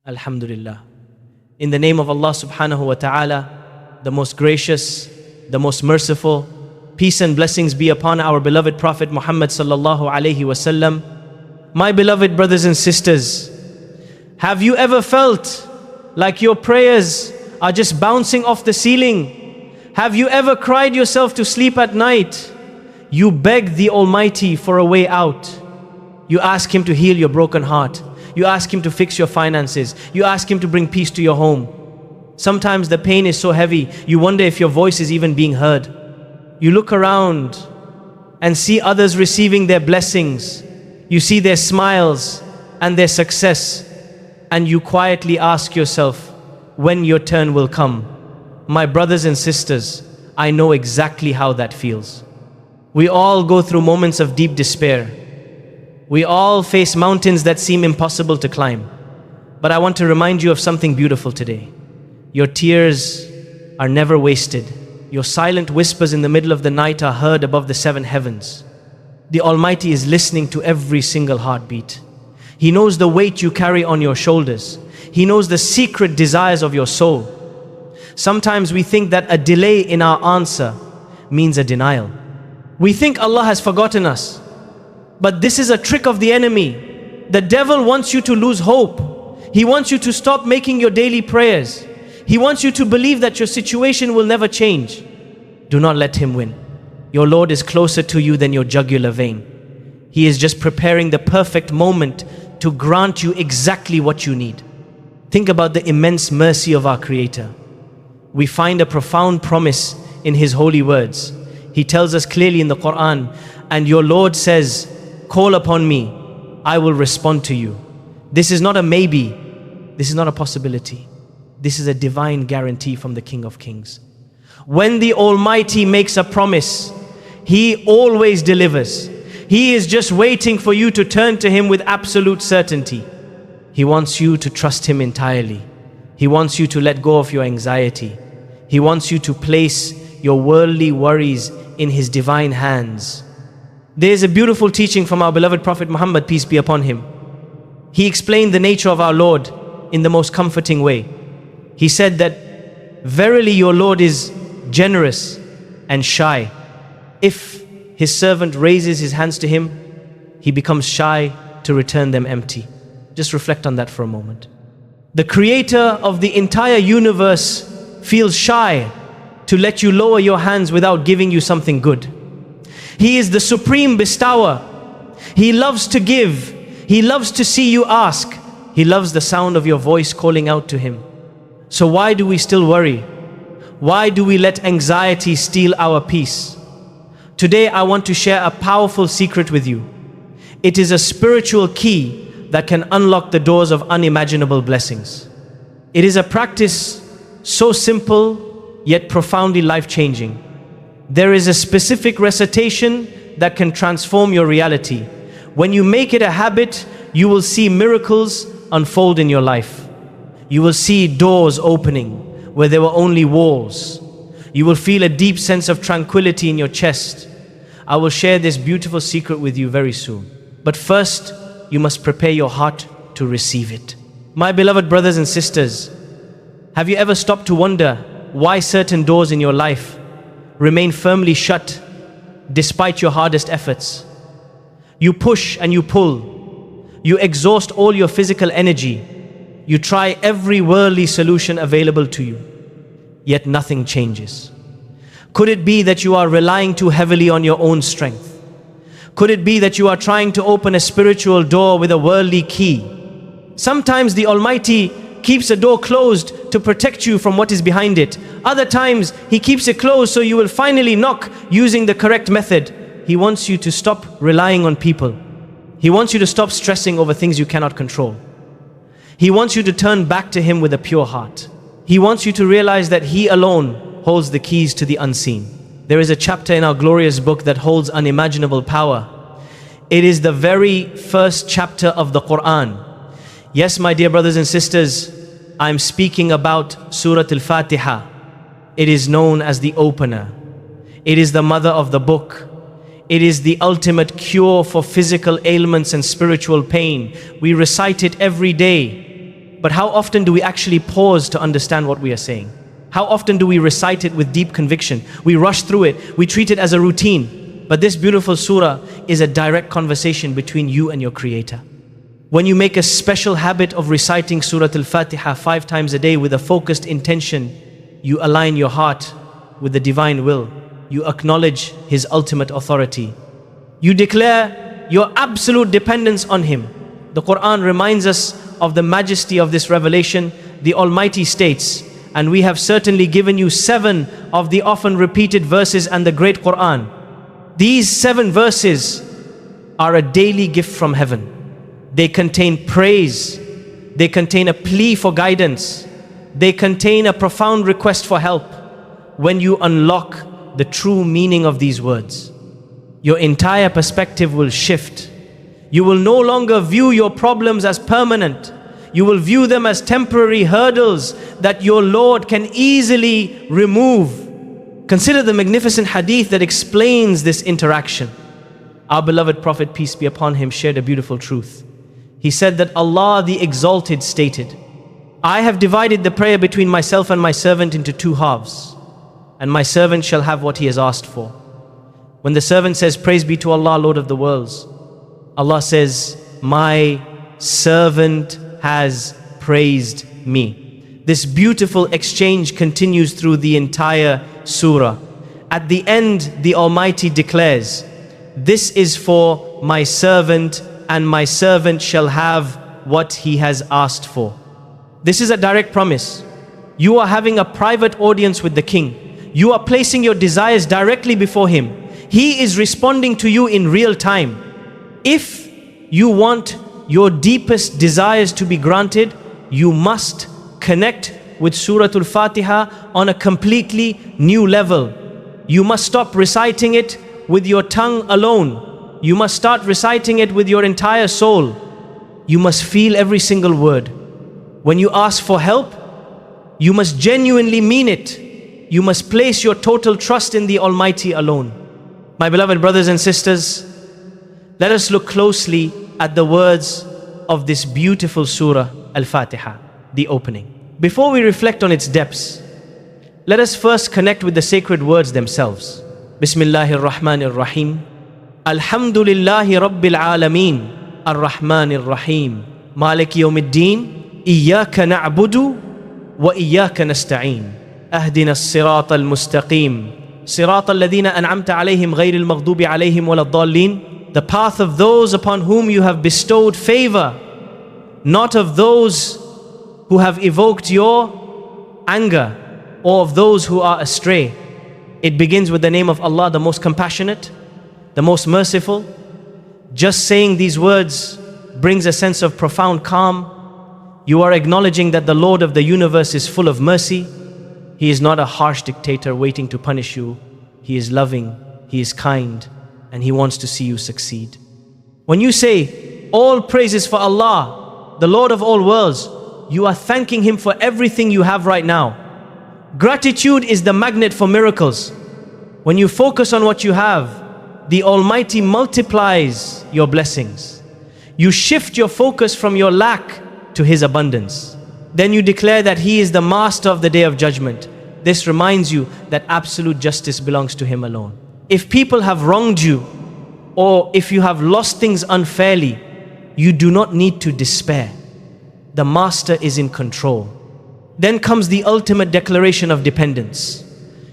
Alhamdulillah. In the name of Allah subhanahu wa ta'ala, the most gracious, the most merciful, peace and blessings be upon our beloved Prophet Muhammad sallallahu alaihi wasallam. My beloved brothers and sisters, have you ever felt like your prayers are just bouncing off the ceiling? Have you ever cried yourself to sleep at night? You beg the Almighty for a way out. You ask Him to heal your broken heart. You ask Him to fix your finances. You ask Him to bring peace to your home. Sometimes the pain is so heavy, you wonder if your voice is even being heard. You look around and see others receiving their blessings. You see their smiles and their success, and you quietly ask yourself when your turn will come. My brothers and sisters, I know exactly how that feels. We all go through moments of deep despair. We all face mountains that seem impossible to climb. But I want to remind you of something beautiful today. Your tears are never wasted. Your silent whispers in the middle of the night are heard above the seven heavens. The Almighty is listening to every single heartbeat. He knows the weight you carry on your shoulders. He knows the secret desires of your soul. Sometimes we think that a delay in our answer means a denial. We think Allah has forgotten us. But this is a trick of the enemy. The devil wants you to lose hope. He wants you to stop making your daily prayers. He wants you to believe that your situation will never change. Do not let him win. Your Lord is closer to you than your jugular vein. He is just preparing the perfect moment to grant you exactly what you need. Think about the immense mercy of our Creator. We find a profound promise in His holy words. He tells us clearly in the Quran, and your Lord says, call upon me, I will respond to you. This is not a maybe. This is not a possibility. This is a divine guarantee from the King of Kings. When the Almighty makes a promise, He always delivers. He is just waiting for you to turn to Him with absolute certainty. He wants you to trust Him entirely. He wants you to let go of your anxiety. He wants you to place your worldly worries in His divine hands. There is a beautiful teaching from our beloved Prophet Muhammad, peace be upon him. He explained the nature of our Lord in the most comforting way. He said that, verily your Lord is generous and shy. If His servant raises his hands to Him, he becomes shy to return them empty. Just reflect on that for a moment. The Creator of the entire universe feels shy to let you lower your hands without giving you something good. He is the supreme bestower. He loves to give. He loves to see you ask. He loves the sound of your voice calling out to Him. So why do we still worry? Why do we let anxiety steal our peace? Today I want to share a powerful secret with you. It is a spiritual key that can unlock the doors of unimaginable blessings. It is a practice so simple yet profoundly life-changing. There is a specific recitation that can transform your reality. When you make it a habit, you will see miracles unfold in your life. You will see doors opening where there were only walls. You will feel a deep sense of tranquility in your chest. I will share this beautiful secret with you very soon. But first, you must prepare your heart to receive it. My beloved brothers and sisters, have you ever stopped to wonder why certain doors in your life remain firmly shut despite your hardest efforts? You push and you pull. You exhaust all your physical energy. You try every worldly solution available to you, yet nothing changes. Could it be that you are relying too heavily on your own strength? Could it be that you are trying to open a spiritual door with a worldly key? Sometimes the Almighty keeps a door closed to protect you from what is behind it. Other times, He keeps it closed so you will finally knock using the correct method. He wants you to stop relying on people. He wants you to stop stressing over things you cannot control. He wants you to turn back to Him with a pure heart. He wants you to realize that He alone holds the keys to the unseen. There is a chapter in our glorious book that holds unimaginable power. It is the very first chapter of the Quran. Yes, my dear brothers and sisters, I'm speaking about Surah Al-Fatiha. It is known as the opener. It is the mother of the book. It is the ultimate cure for physical ailments and spiritual pain. We recite it every day. But how often do we actually pause to understand what we are saying? How often do we recite it with deep conviction? We rush through it, we treat it as a routine. But this beautiful surah is a direct conversation between you and your Creator. When you make a special habit of reciting Surah Al-Fatiha 5 times a day with a focused intention, you align your heart with the divine will. You acknowledge His ultimate authority. You declare your absolute dependence on Him. The Quran reminds us of the majesty of this revelation. The Almighty states, and we have certainly given you 7 of the often repeated verses and the great Quran. These 7 verses are a daily gift from heaven. They contain praise. They contain a plea for guidance. They contain a profound request for help. When you unlock the true meaning of these words, your entire perspective will shift. You will no longer view your problems as permanent. You will view them as temporary hurdles that your Lord can easily remove. Consider the magnificent hadith that explains this interaction. Our beloved Prophet, peace be upon him, shared a beautiful truth. He said that Allah the Exalted stated, I have divided the prayer between myself and my servant into 2 halves, and my servant shall have what he has asked for. When the servant says, praise be to Allah, Lord of the worlds, Allah says, my servant has praised me. This beautiful exchange continues through the entire surah. At the end, the Almighty declares, this is for my servant, and my servant shall have what he has asked for. This is a direct promise. You are having a private audience with the King. You are placing your desires directly before Him. He is responding to you in real time. If you want your deepest desires to be granted, you must connect with Surah Al-Fatiha on a completely new level. You must stop reciting it with your tongue alone. You must start reciting it with your entire soul. You must feel every single word. When you ask for help, you must genuinely mean it. You must place your total trust in the Almighty alone. My beloved brothers and sisters, let us look closely at the words of this beautiful Surah Al-Fatiha, the opening. Before we reflect on its depths, let us first connect with the sacred words themselves. Bismillahir Rahmanir Rahim. Alhamdulillahi Rabbil Alameen. Ar-Rahmanir Rahim. Maliki Yawmiddin. Iyyaka na'budu wa iyyaka nasta'een. Ahdina as-sirata al-mustaqim. Sirata alladhina an'amta alayhim ghayril maghdubi alayhim waladdallin. The path of those upon whom you have bestowed favor, not of those who have evoked your anger, or of those who are astray. It begins with the name of Allah, the most compassionate, the most merciful. Just saying these words brings a sense of profound calm. You are acknowledging that the Lord of the universe is full of mercy. He is not a harsh dictator waiting to punish you. He is loving, He is kind, and He wants to see you succeed. When you say, all praises for Allah, the Lord of all worlds, you are thanking Him for everything you have right now. Gratitude is the magnet for miracles. When you focus on what you have, the Almighty multiplies your blessings. You shift your focus from your lack to His abundance. Then you declare that He is the master of the day of judgment. This reminds you that absolute justice belongs to Him alone. If people have wronged you, or if you have lost things unfairly, you do not need to despair. The Master is in control. Then comes the ultimate declaration of dependence.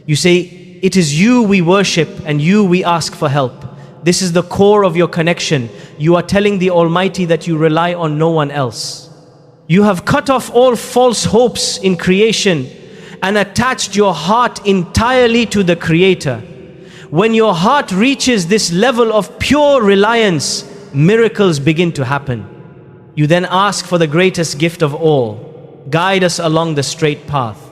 You say, it is you we worship and you we ask for help. This is the core of your connection. You are telling the Almighty that you rely on no one else. You have cut off all false hopes in creation and attached your heart entirely to the Creator. When your heart reaches this level of pure reliance, miracles begin to happen. You then ask for the greatest gift of all. Guide us along the straight path.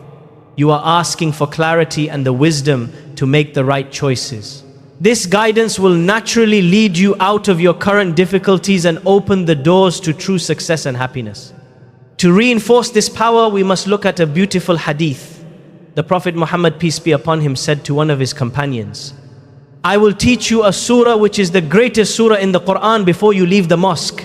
You are asking for clarity and the wisdom to make the right choices. This guidance will naturally lead you out of your current difficulties and open the doors to true success and happiness. To reinforce this power, we must look at a beautiful hadith. The Prophet Muhammad, peace be upon him, said to one of his companions, I will teach you a surah which is the greatest surah in the Quran before you leave the mosque.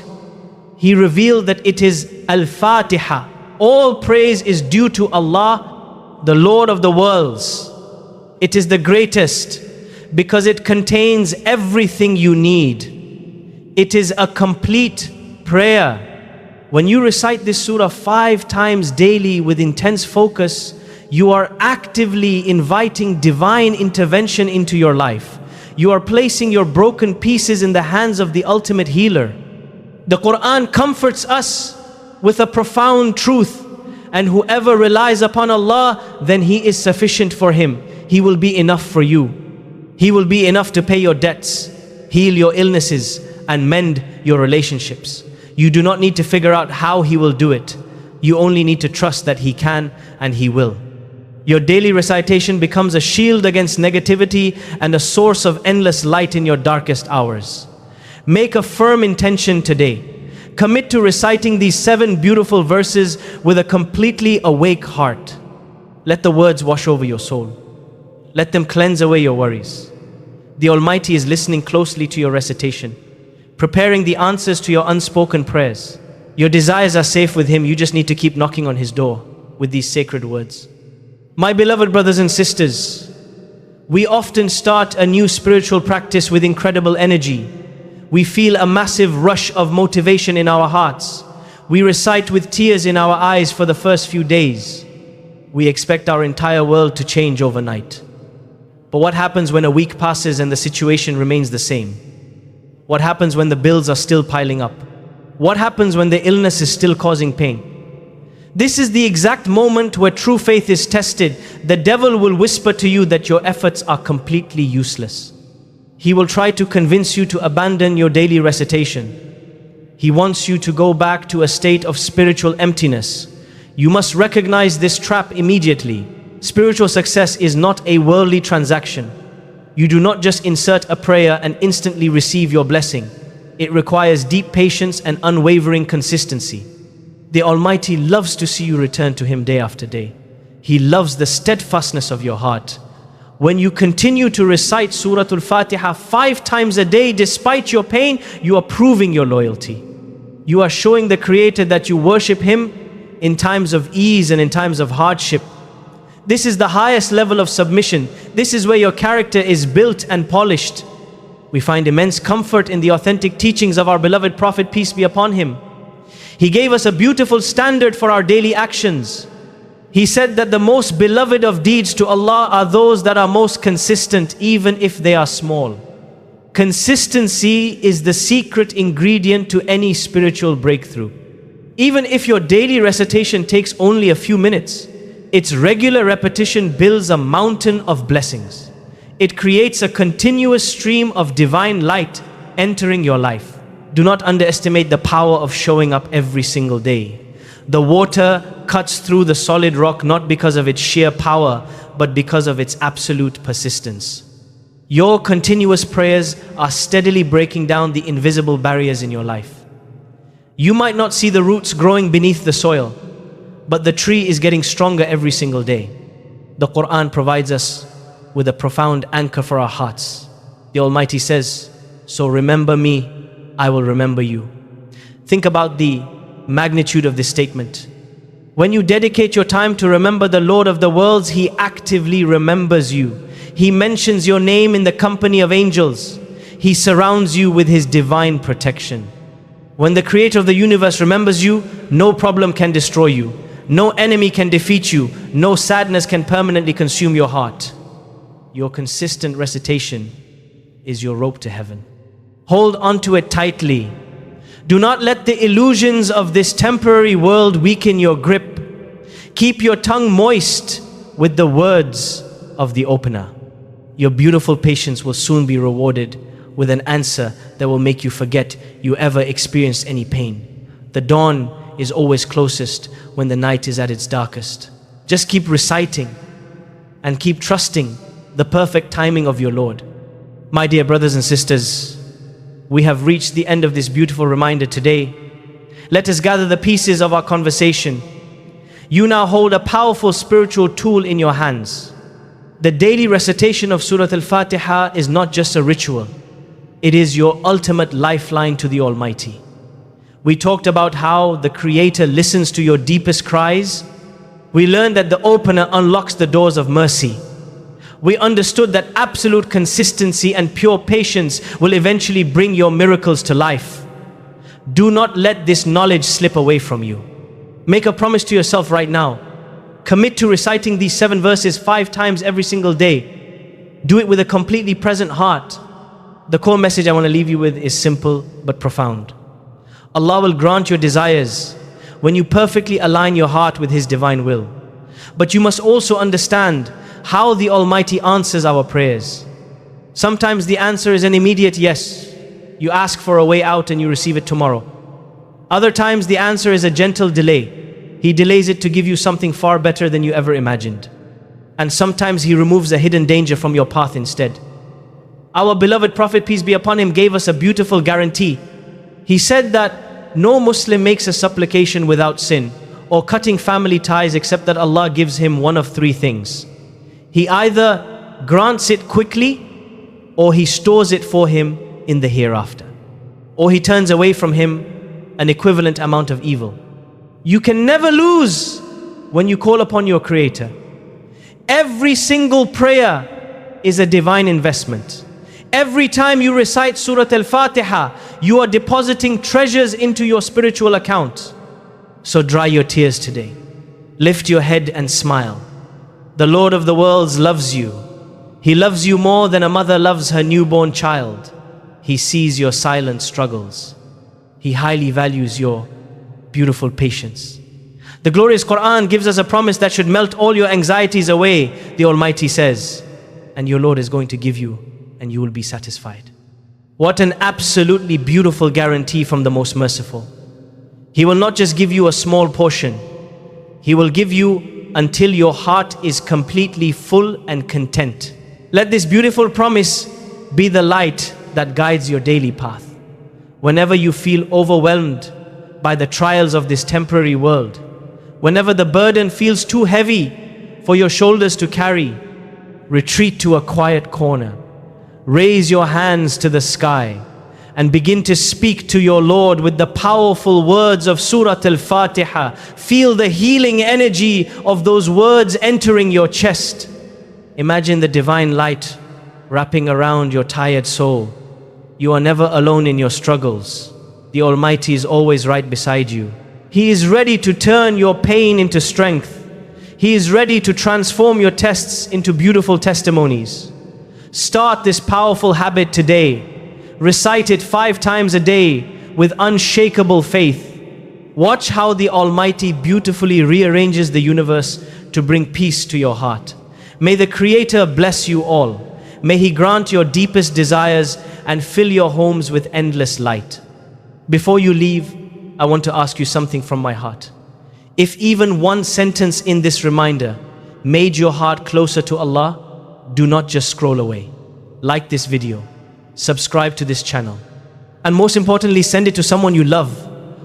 He revealed that it is Al-Fatiha. All praise is due to Allah, the Lord of the worlds. It is the greatest because it contains everything you need. It is a complete prayer. When you recite this surah 5 times daily with intense focus, you are actively inviting divine intervention into your life. You are placing your broken pieces in the hands of the ultimate healer. The Quran comforts us with a profound truth, and whoever relies upon Allah, then He is sufficient for him. He will be enough for you. He will be enough to pay your debts, heal your illnesses, and mend your relationships. You do not need to figure out how He will do it. You only need to trust that He can and He will. Your daily recitation becomes a shield against negativity and a source of endless light in your darkest hours. Make a firm intention today. Commit to reciting these 7 beautiful verses with a completely awake heart. Let the words wash over your soul. Let them cleanse away your worries. The Almighty is listening closely to your recitation, preparing the answers to your unspoken prayers. Your desires are safe with Him. You just need to keep knocking on His door with these sacred words. My beloved brothers and sisters, we often start a new spiritual practice with incredible energy. We feel a massive rush of motivation in our hearts. We recite with tears in our eyes for the first few days. We expect our entire world to change overnight. But what happens when a week passes and the situation remains the same? What happens when the bills are still piling up? What happens when the illness is still causing pain? This is the exact moment where true faith is tested. The devil will whisper to you that your efforts are completely useless. He will try to convince you to abandon your daily recitation. He wants you to go back to a state of spiritual emptiness. You must recognize this trap immediately. Spiritual success is not a worldly transaction. You do not just insert a prayer and instantly receive your blessing. It requires deep patience and unwavering consistency. The Almighty loves to see you return to Him day after day. He loves the steadfastness of your heart. When you continue to recite Surah Al-Fatiha 5 times a day despite your pain, you are proving your loyalty. You are showing the Creator that you worship Him in times of ease and in times of hardship. This is the highest level of submission. This is where your character is built and polished. We find immense comfort in the authentic teachings of our beloved Prophet, peace be upon him. He gave us a beautiful standard for our daily actions. He said that the most beloved of deeds to Allah are those that are most consistent, even if they are small. Consistency is the secret ingredient to any spiritual breakthrough. Even if your daily recitation takes only a few minutes, its regular repetition builds a mountain of blessings. It creates a continuous stream of divine light entering your life. Do not underestimate the power of showing up every single day. The water cuts through the solid rock not because of its sheer power, but because of its absolute persistence. Your continuous prayers are steadily breaking down the invisible barriers in your life. You might not see the roots growing beneath the soil, but the tree is getting stronger every single day. The Quran provides us with a profound anchor for our hearts. The Almighty says, "So remember me, I will remember you." Think about the magnitude of this statement. When you dedicate your time to remember the Lord of the worlds, He actively remembers you. He mentions your name in the company of angels. He surrounds you with His divine protection. When the Creator of the universe remembers you, no problem can destroy you. No enemy can defeat you. No sadness can permanently consume your heart. Your consistent recitation is your rope to heaven. Hold onto it tightly. Do not let the illusions of this temporary world weaken your grip. Keep your tongue moist with the words of the opener. Your beautiful patience will soon be rewarded with an answer that will make you forget you ever experienced any pain. The dawn is always closest when the night is at its darkest. Just keep reciting and keep trusting the perfect timing of your Lord. My dear brothers and sisters, we have reached the end of this beautiful reminder today. Let us gather the pieces of our conversation. You now hold a powerful spiritual tool in your hands. The daily recitation of Surah Al-Fatiha is not just a ritual. It is your ultimate lifeline to the Almighty. We talked about how the Creator listens to your deepest cries. We learned that the opener unlocks the doors of mercy. We understood that absolute consistency and pure patience will eventually bring your miracles to life. Do not let this knowledge slip away from you. Make a promise to yourself right now. Commit to reciting these 7 verses 5 times every single day. Do it with a completely present heart. The core message I want to leave you with is simple but profound. Allah will grant your desires when you perfectly align your heart with His divine will. But you must also understand how the Almighty answers our prayers. Sometimes the answer is an immediate yes. You ask for a way out and you receive it tomorrow. Other times the answer is a gentle delay. He delays it to give you something far better than you ever imagined. And sometimes He removes a hidden danger from your path instead. Our beloved Prophet, peace be upon him, gave us a beautiful guarantee. He said that no Muslim makes a supplication without sin or cutting family ties except that Allah gives him one of 3 things. He either grants it quickly, or He stores it for him in the hereafter, or He turns away from him an equivalent amount of evil. You can never lose when you call upon your Creator. Every single prayer is a divine investment. Every time you recite Surah Al-Fatiha, you are depositing treasures into your spiritual account. So dry your tears today. Lift your head and smile. The Lord of the worlds loves you. He loves you more than a mother loves her newborn child. He sees your silent struggles. He highly values your beautiful patience. The glorious Quran gives us a promise that should melt all your anxieties away. The Almighty says, and your Lord is going to give you, and you will be satisfied. What an absolutely beautiful guarantee from the Most Merciful. He will not just give you a small portion. He will give you until your heart is completely full and content. Let this beautiful promise be the light that guides your daily path. Whenever you feel overwhelmed by the trials of this temporary world, whenever the burden feels too heavy for your shoulders to carry, retreat to a quiet corner. Raise your hands to the sky and begin to speak to your Lord with the powerful words of Surah Al-Fatiha. Feel the healing energy of those words entering your chest. Imagine the divine light wrapping around your tired soul. You are never alone in your struggles. The Almighty is always right beside you. He is ready to turn your pain into strength. He is ready to transform your tests into beautiful testimonies. Start this powerful habit today. Recite it 5 times a day with unshakable faith. Watch how the Almighty beautifully rearranges the universe to bring peace to your heart. May the Creator bless you all. May He grant your deepest desires and fill your homes with endless light. Before you leave, I want to ask you something from my heart. If even one sentence in this reminder made your heart closer to Allah, do not just scroll away. Like this video, subscribe to this channel, and most importantly, send it to someone you love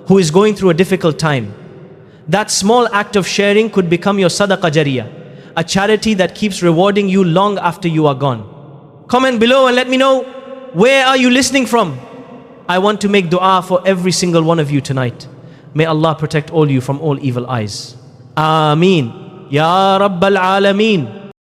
who is going through a difficult time. That small act of sharing could become your sadaqah jariyah, a charity that keeps rewarding you long after you are gone. Comment below and let me know, where are you listening from? I want to make dua for every single one of you tonight. May Allah protect all you from all evil eyes. Ameen. Ya Rabbal Alameen.